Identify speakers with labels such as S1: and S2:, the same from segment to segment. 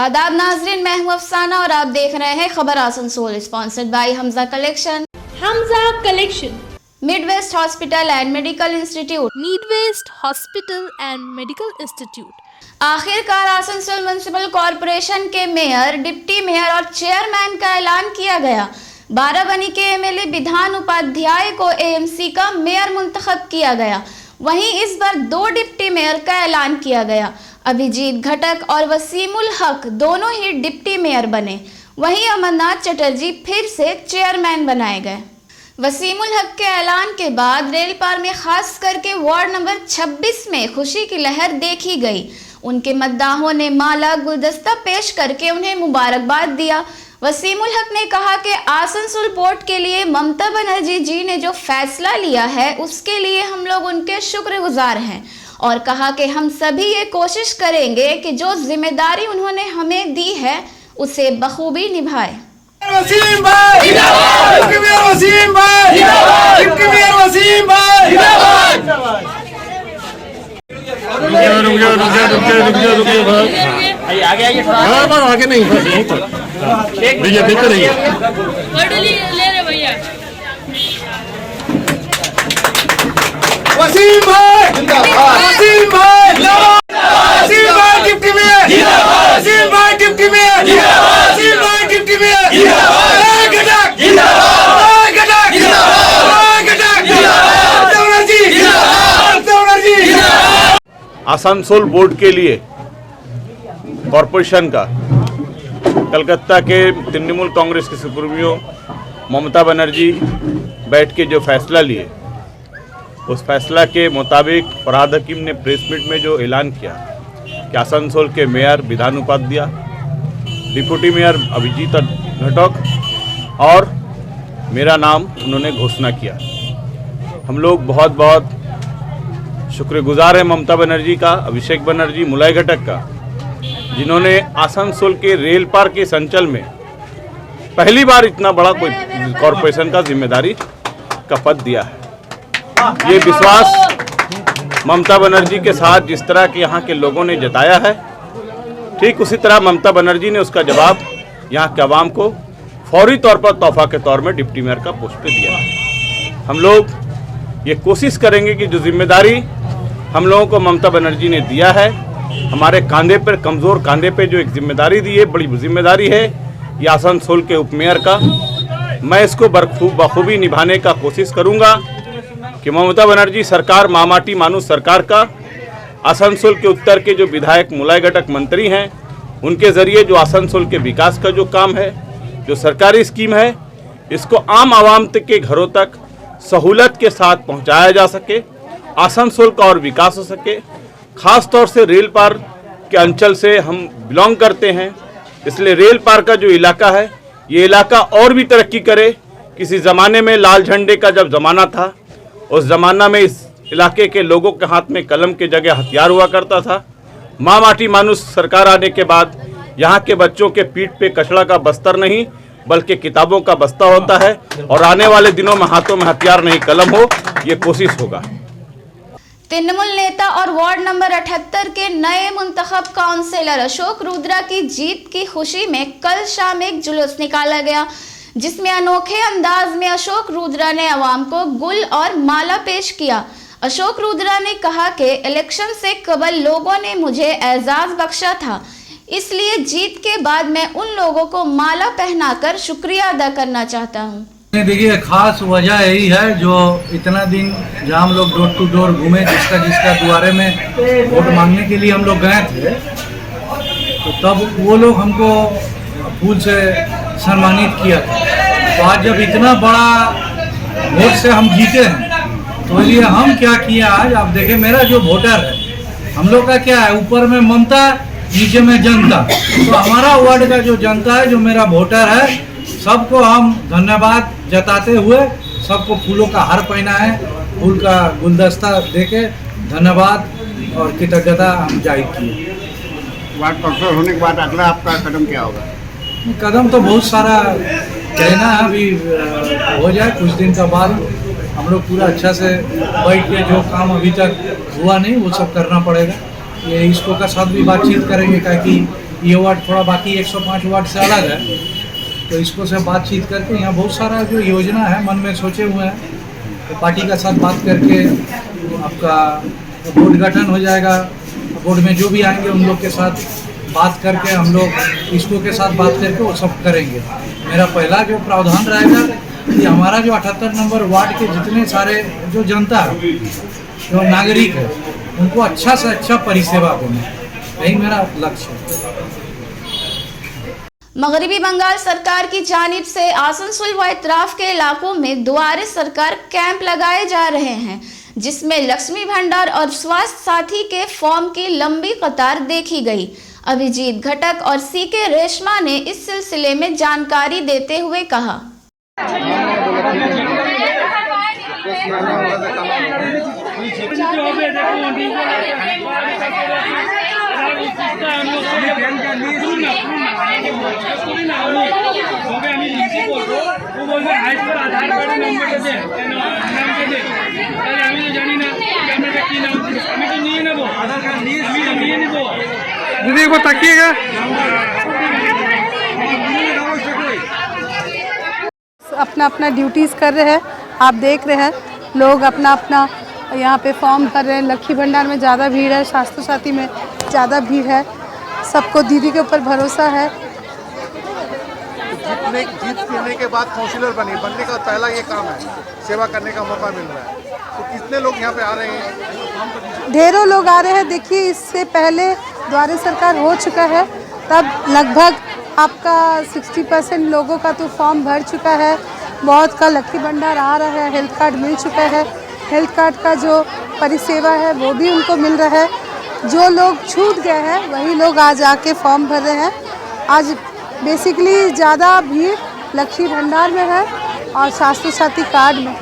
S1: आदाब नाजरीन, मैं हूं अफसाना और आप देख रहे हैं खबर Asansol, sponsored by Hamza collection. Midwest hospital and medical institute. आखिरकार आसनसोल म्युनिसिपल कॉरपोरेशन के मेयर, डिप्टी मेयर और चेयरमैन का ऐलान किया गया। बाराबनी के एमएलए विधान उपाध्याय को एएमसी का मेयर मुंतखब किया गया। वहीं इस बार 2 डिप्टी मेयर का ऐलान किया गया। अभिजीत घटक और वसीमुल हक दोनों ही डिप्टी मेयर बने। वहीं अमरनाथ चटर्जी फिर से चेयरमैन बनाए गए। वसीमुल हक के ऐलान के बाद रेलपार में खास करके वार्ड नंबर 26 में खुशी की लहर देखी गई। उनके मद्दाहों ने माला गुलदस्ता पेश करके उन्हें मुबारकबाद दिया। वसीमुल हक ने कहा कि आसनसोल पोर्ट के लिए ममता बनर्जी जी ने जो फैसला लिया है उसके लिए हम लोग उनके शुक्रगुजार हैं और कहा कि हम सभी ये कोशिश करेंगे कि जो जिम्मेदारी उन्होंने हमें दी है उसे बखूबी निभाए।
S2: वसीम भाई वसीम भाई वसीम भाई
S3: आगे आगे नहीं भैया देते रहिए।
S2: वसीम भाई वसीम भाई वसीम भाई डिप्टी मेयर वसीम भाई डिप्टी मेयर वसीम भाई डिप्टी मेयर
S4: आसनसोल बोर्ड के लिए कॉरपोरेशन का कलकत्ता के तृणमूल कांग्रेस के सुप्रीमो ममता बनर्जी बैठ के जो फैसला लिए, उस फैसला के मुताबिक फरहाद हकीम ने प्रेस मीट में जो ऐलान किया कि आसनसोल के मेयर विधान उपाध्याय, डिप्टी मेयर अभिजीत घटक और मेरा नाम उन्होंने घोषणा किया। हम लोग बहुत बहुत शुक्रगुजार हैं ममता बनर्जी का, अभिषेक बनर्जी, मुलाई घटक का, जिन्होंने आसनसोल के रेल पार के संचल में पहली बार इतना बड़ा कोई कॉरपोरेशन का जिम्मेदारी का पद दिया है। ये विश्वास ममता बनर्जी के साथ जिस तरह के यहाँ के लोगों ने जताया है, ठीक उसी तरह ममता बनर्जी ने उसका जवाब यहाँ के आवाम को फौरी तौर पर तोहफा के तौर में डिप्टी मेयर का पोस्ट पे दिया है। हम लोग ये कोशिश करेंगे कि जो जिम्मेदारी हम लोगों को ममता बनर्जी ने दिया है, हमारे कंधे पर, कमज़ोर कंधे पे जो एक जिम्मेदारी दी है, बड़ी जिम्मेदारी है ये आसनसोल के उपमेयर का, मैं इसको बखूबी निभाने का कोशिश करूँगा कि ममता बनर्जी सरकार, मामाटी मानुष सरकार का, आसनसोल के उत्तर के जो विधायक मुलाई घटक मंत्री हैं, उनके ज़रिए जो आसनसोल के विकास का जो काम है, जो सरकारी स्कीम है, इसको आम आवाम तक के घरों तक सहूलत के साथ पहुंचाया जा सके, आसनसोल का और विकास हो सके। ख़ास तौर से रेल पार के अंचल से हम बिलोंग करते हैं, इसलिए रेल पार का जो इलाका है, ये इलाका और भी तरक्की करे। किसी ज़माने में लाल झंडे का जब ज़माना था, उस ज़माना में इस इलाके के लोगों के हाथ में कलम की जगह हथियार हुआ करता था। माँ माटी मानुष सरकार आने के बाद यहाँ के बच्चों के पीठ पे कचड़ा का बस्तर नहीं बल्कि किताबों का बस्ता होता है और आने वाले दिनों में हाथों में हथियार नहीं कलम हो, ये कोशिश होगा।
S1: तृणमूल नेता और वार्ड नंबर 78 के नए मुंतखब काउंसिलर अशोक रुद्रा की जीत की खुशी में कल शाम एक जुलूस निकाला गया, जिसमें अनोखे अंदाज में अशोक रुद्रा ने अवाम को गुल और माला पेश किया। अशोक रुद्रा ने कहा कि इलेक्शन से कबल लोगों ने मुझे एजाज बख्शा था, इसलिए जीत के बाद मैं उन लोगों को माला पहनाकर शुक्रिया अदा करना चाहता हूँ।
S5: देखिए, खास वजह यही है, जो इतना दिन जहाँ हम लोग डोर टू डोर घूमे, जिसका दुआरे में वोट मांगने के लिए हम लोग गए थे, तो तब वो लोग हमको फूल से सम्मानित किया था। तो आज जब इतना बड़ा वोट से हम जीते हैं, तो इसलिए हम क्या किए आज, आप देखें मेरा जो वोटर है, हम लोग का क्या है, ऊपर में ममता, नीचे में जनता। तो हमारा वार्ड का जो जनता है, जो मेरा वोटर है, सबको हम धन्यवाद जताते हुए सबको फूलों का हार पहनाए, फूल का गुलदस्ता देके धन्यवाद और कृतज्ञता हम जाहिर किए।
S3: वार्ड काउंसिलर होने के बाद अगला आपका कदम क्या होगा?
S5: कदम तो बहुत सारा कहना है, अभी हो जाए कुछ दिन का बाद हम लोग पूरा अच्छा से बैठ के जो काम अभी तक हुआ नहीं वो सब करना पड़ेगा। ये इसको का साथ भी बातचीत करेंगे, ताकि ये वार्ड थोड़ा बाकी 105 वार्ड से अलग है, तो इसको से बातचीत करके यहाँ बहुत सारा जो योजना है मन में सोचे हुए हैं, तो पार्टी का साथ बात करके आपका बोर्ड गठन हो जाएगा। बोर्ड में जो भी आएंगे उन लोग के साथ बात करके हम लोग इसको के साथ बात करके वो सब करेंगे। मेरा पहला जो प्रावधान रहेगा कि हमारा जो 78 नंबर वार्ड के जितने सारे जो जनता है, जो नागरिक है, उनको अच्छा से अच्छा परिसेवा देना, यही मेरा लक्ष्य है।
S1: मगरबी बंगाल सरकार की जानिब से आसनसोल व इतराफ के इलाकों में दुआरे सरकार कैंप लगाए जा रहे हैं, जिसमें लक्ष्मी भंडार और स्वास्थ्य साथी के फॉर्म की लंबी कतार देखी गई। अभिजीत घटक और सीके रेशमा ने इस सिलसिले में जानकारी देते हुए कहा।
S3: दीदी एक बार ताकिएगा।
S6: अपना अपना ड्यूटीज़ कर रहे हैं, आप देख रहे हैं लोग अपना अपना यहाँ पे फॉर्म भर रहे हैं। लक्ष्मी भंडार में ज़्यादा भीड़ है, स्वास्थ्य साथी में ज़्यादा भीड़ है, सबको दीदी के ऊपर भरोसा है।
S7: जीत मिलने के बाद काउंसिलर बनने का पहला ये काम है, सेवा करने का मौका मिल रहा है, तो कितने लोग यहाँ पे आ रहे हैं?
S6: ढेरों लोग आ रहे हैं। देखिए, इससे पहले द्वारे सरकार हो चुका है, तब लगभग आपका 60% लोगों का तो फॉर्म भर चुका है, बहुत का लक्ष्मी भंडार आ रहा है, हेल्थ कार्ड मिल चुका है, हेल्थ कार्ड का जो परिसेवा है वो भी उनको मिल रहा है। जो लोग छूट गए हैं वही लोग आज आके फॉर्म भर रहे हैं। आज बेसिकली ज़्यादा भीड़ लक्ष्मी भंडार में है और स्वास्थ्य साथी कार्ड में।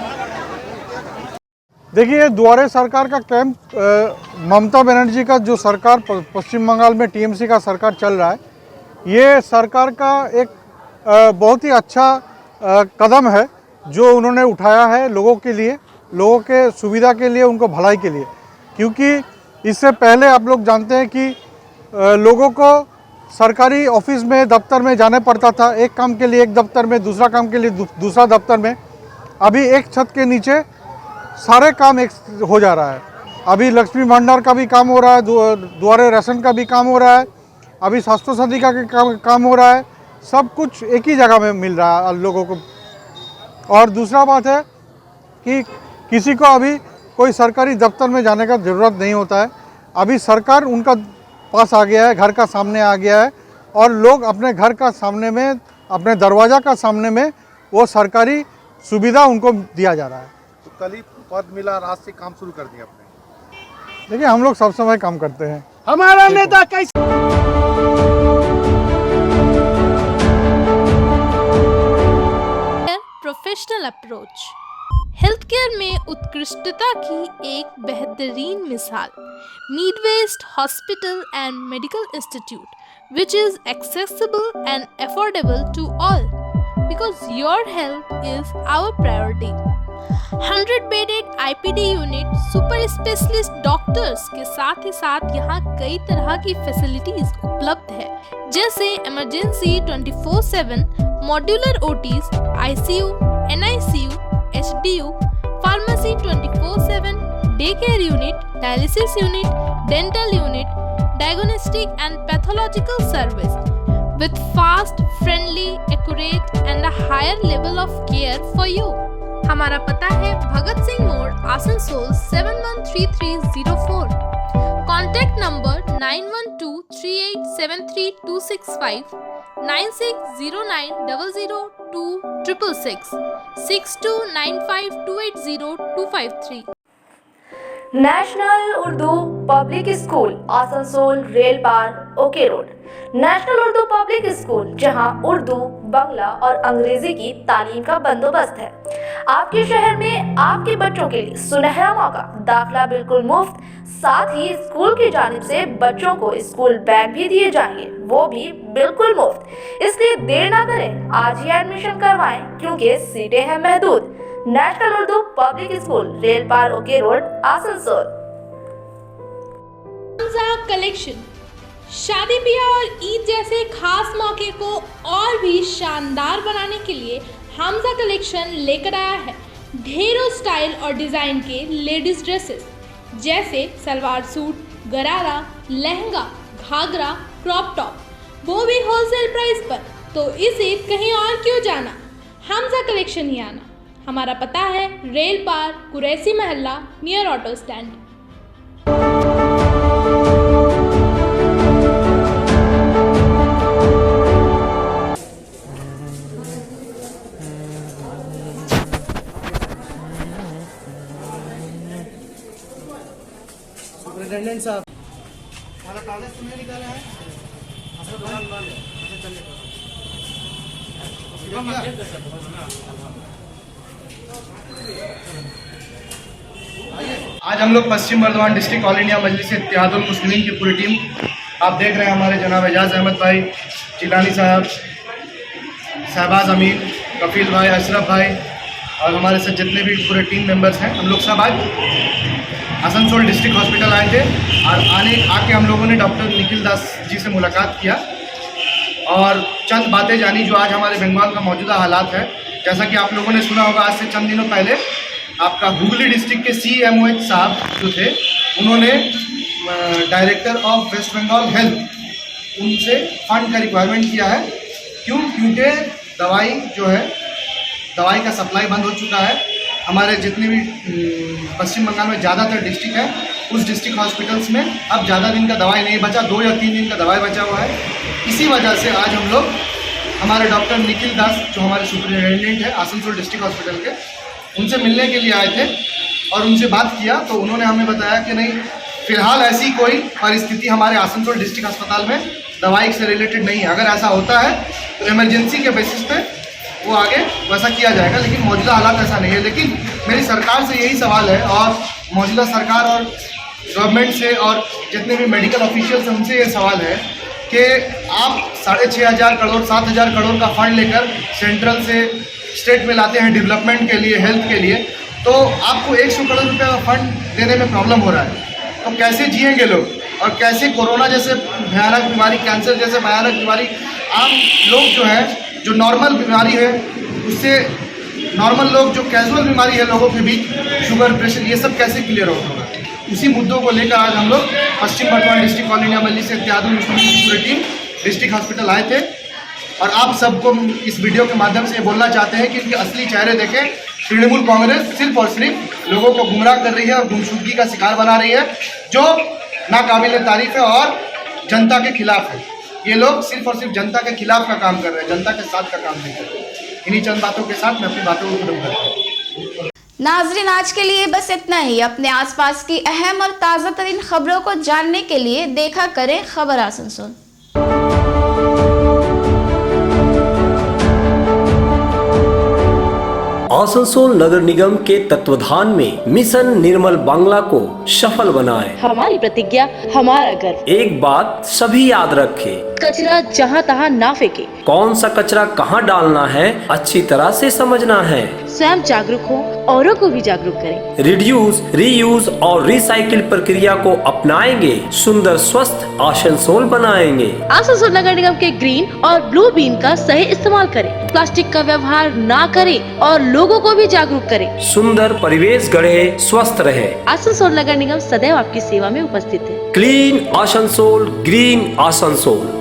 S3: देखिए, द्वारे सरकार का कैंप ममता बनर्जी का जो सरकार पश्चिम बंगाल में टीएमसी का सरकार चल रहा है, ये सरकार का एक बहुत ही अच्छा कदम है जो उन्होंने उठाया है लोगों के लिए, लोगों के सुविधा के लिए, उनको भलाई के लिए। क्योंकि इससे पहले आप लोग जानते हैं कि लोगों को सरकारी ऑफिस में, दफ्तर में जाने पड़ता था, एक काम के लिए एक दफ्तर में, दूसरा काम के लिए दूसरा दफ्तर में। अभी एक छत के नीचे सारे काम एक हो जा रहा है। अभी लक्ष्मी भंडार का भी काम हो रहा है, द्वारे राशन का भी काम हो रहा है, अभी स्वास्थ्य साथी का काम हो रहा है, सब कुछ एक ही जगह में मिल रहा है लोगों को। और दूसरा बात है कि किसी को अभी कोई सरकारी दफ्तर में जाने का ज़रूरत नहीं होता है। अभी सरकार उनका पास आ गया है, घर का सामने आ गया है, और लोग अपने घर का सामने में, अपने दरवाज़ा का सामने में वो सरकारी सुविधा उनको दिया जा रहा है।
S7: तो कल ही पद मिला, रात से काम शुरू कर दिया आपने?
S3: देखिए, हम लोग सब समय काम करते हैं।
S2: हमारा नेता कैसे
S8: प्रोफेशनल अप्रोच हेल्थ केयर में उत्कृष्टता की एक बेहतरीन मिसाल Midwest hospital and medical institute which is accessible and affordable to all because your health is our priority. 100 bedded IPD unit, super specialist doctors के साथ ही साथ यहाँ कई तरह की फैसिलिटीज उपलब्ध है, जैसे emergency 24/7, modular OTs, ICU, NICU, HDU, pharmacy 24/7, day care unit, dialysis unit, dental unit, diagnostic and pathological service with fast, friendly, accurate and a higher level of care for you. हमारा पता है भगत सिंह मोड़, Asansol 713304। Contact number 9123873265, 9609002666, 6295280253।
S9: National Urdu public school Asansol Railpar OK road. National Urdu public school, जहां उर्दू, बांग्ला और अंग्रेजी की तालीम का बंदोबस्त है। आपके शहर में आपके बच्चों के लिए सुनहरा मौका, दाखिला बिल्कुल मुफ्त, साथ ही स्कूल की जानिब से बच्चों को स्कूल बैग भी दिए जाएंगे, वो भी बिल्कुल मुफ्त। इसलिए देर ना करें, आज ही एडमिशन करवाएं क्योंकि सीटें हैं महदूद। National Urdu public school, Railpar OK road, Asansol.
S8: Collection शादी ब्याह और ईद जैसे खास मौके को और भी शानदार बनाने के लिए हमजा कलेक्शन लेकर आया है ढेरों स्टाइल और डिज़ाइन के लेडीज ड्रेसेस जैसे सलवार सूट, गरारा, लहंगा, घाघरा, क्रॉप टॉप, वो भी होलसेल प्राइस पर। तो इसे कहीं और क्यों जाना, हमजा कलेक्शन ही आना। हमारा पता है रेल पार, कुरैसी मोहल्ला, नियर ऑटो स्टैंड।
S5: सुपरिटेंडेंट साहब,
S10: आज हम लोग पश्चिम बर्धमान डिस्ट्रिक्ट ऑल इंडिया मजलिस इत्तेहादुल मुस्लिमीन की पूरी टीम, आप देख रहे हैं हमारे जनाब एजाज अहमद भाई, जिलानी साहब, शहबाज अमीन, कफील भाई, अशरफ भाई और हमारे साथ जितने भी पूरे टीम मेंबर्स हैं, हम लोग सब आज आसनसोल डिस्ट्रिक्ट हॉस्पिटल आए थे और आके हम लोगों ने डॉक्टर निखिल दास जी से मुलाकात किया और चंद बातें जानी जो आज हमारे बंगाल का मौजूदा हालात है। जैसा कि आप लोगों ने सुना होगा, आज से चंद दिनों पहले आपका हुगली डिस्ट्रिक्ट के CMOH साहब जो थे, उन्होंने director of West Bengal health, उनसे फंड का रिक्वायरमेंट किया है। क्योंकि दवाई जो है, दवाई का सप्लाई बंद हो चुका है। हमारे जितने भी पश्चिम बंगाल में ज़्यादातर डिस्ट्रिक्ट है, उस डिस्ट्रिक्ट हॉस्पिटल्स में अब ज़्यादा दिन का दवाई नहीं बचा, 2 या 3 दिन का दवाई बचा हुआ है। इसी वजह से आज हम लोग हमारे डॉक्टर निखिल दास जो हमारे सुपरिटेंडेंट है आसनसोल डिस्ट्रिक्ट हॉस्पिटल के, उनसे मिलने के लिए आए थे और उनसे बात किया तो उन्होंने हमें बताया कि नहीं, फ़िलहाल ऐसी कोई परिस्थिति हमारे आसनसोल डिस्ट्रिक्ट अस्पताल में दवाई से रिलेटेड नहीं है। अगर ऐसा होता है तो इमरजेंसी के बेसिस पे वो आगे वैसा किया जाएगा, लेकिन मौजूदा हालात ऐसा नहीं है। लेकिन मेरी सरकार से यही सवाल है और मौजूदा सरकार और गवर्नमेंट से और जितने भी मेडिकल ऑफिशियल्स हैं उनसे ये सवाल है कि आप 6,500 करोड़ 7,000 करोड़ का फंड लेकर सेंट्रल से स्टेट में लाते हैं डेवलपमेंट के लिए, हेल्थ के लिए, तो आपको 100 करोड़ रुपये का फंड देने में प्रॉब्लम हो रहा है। तो कैसे जिएंगे लोग और कैसे कोरोना जैसे भयानक बीमारी, कैंसर जैसे भयानक बीमारी, आम लोग जो है, जो नॉर्मल बीमारी है उससे नॉर्मल लोग, जो कैजुअल बीमारी है लोगों के बीच, शुगर, प्रेशर, ये सब कैसे क्लियर होगा। उसी मुद्दों को लेकर आज हम लोग पश्चिम बर्धमान डिस्ट्रिक्ट ऑल इंडिया मजलिस इत्तेहादुल मुस्लिमीन की पूरी टीम डिस्ट्रिक्ट हॉस्पिटल आए थे और आप सबको इस वीडियो के माध्यम से ये बोलना चाहते हैं कि इनके असली चेहरे देखें। तृणमूल कांग्रेस सिर्फ और सिर्फ लोगों को गुमराह कर रही है और गुमशुदगी का शिकार बना रही है, जो नाकाबिल तारीफ है और जनता के खिलाफ है। ये लोग सिर्फ और सिर्फ जनता के खिलाफ का काम कर रहे हैं, जनता के साथ का काम नहीं कर रहे। इन्हीं चंद बातों के साथ मैं अपनी बातों को खत्म करता हूँ।
S1: नाजरीन, आज के लिए बस इतना ही। अपने आसपास की अहम और ताज़ा तरीन खबरों को जानने के लिए देखा करें खबर आसनसोल।
S11: आसनसोल नगर निगम के तत्वाधान में मिशन निर्मल बांग्ला को सफल बनाएं।
S12: हमारी प्रतिज्ञा, हमारा गर्व।
S11: एक बात सभी याद रखें,
S12: कचरा जहाँ तहाँ ना फेंके।
S11: कौन सा कचरा कहाँ डालना है अच्छी तरह से समझना है।
S12: स्वयं जागरूक हो, औरों को भी जागरूक करें।
S11: रिड्यूस, रीयूज और रिसाइकिल प्रक्रिया को अपनाएंगे, सुंदर स्वस्थ आसनसोल बनाएंगे।
S12: आसनसोल नगर निगम के ग्रीन और ब्लू बीन का सही इस्तेमाल करें। प्लास्टिक का व्यवहार ना करें और लोगों को भी जागरूक करें।
S11: सुंदर परिवेश गढ़े, स्वस्थ रहे।
S12: आसनसोल नगर निगम सदैव आपकी सेवा में उपस्थित है।
S11: Clean Asansol, green Asansol.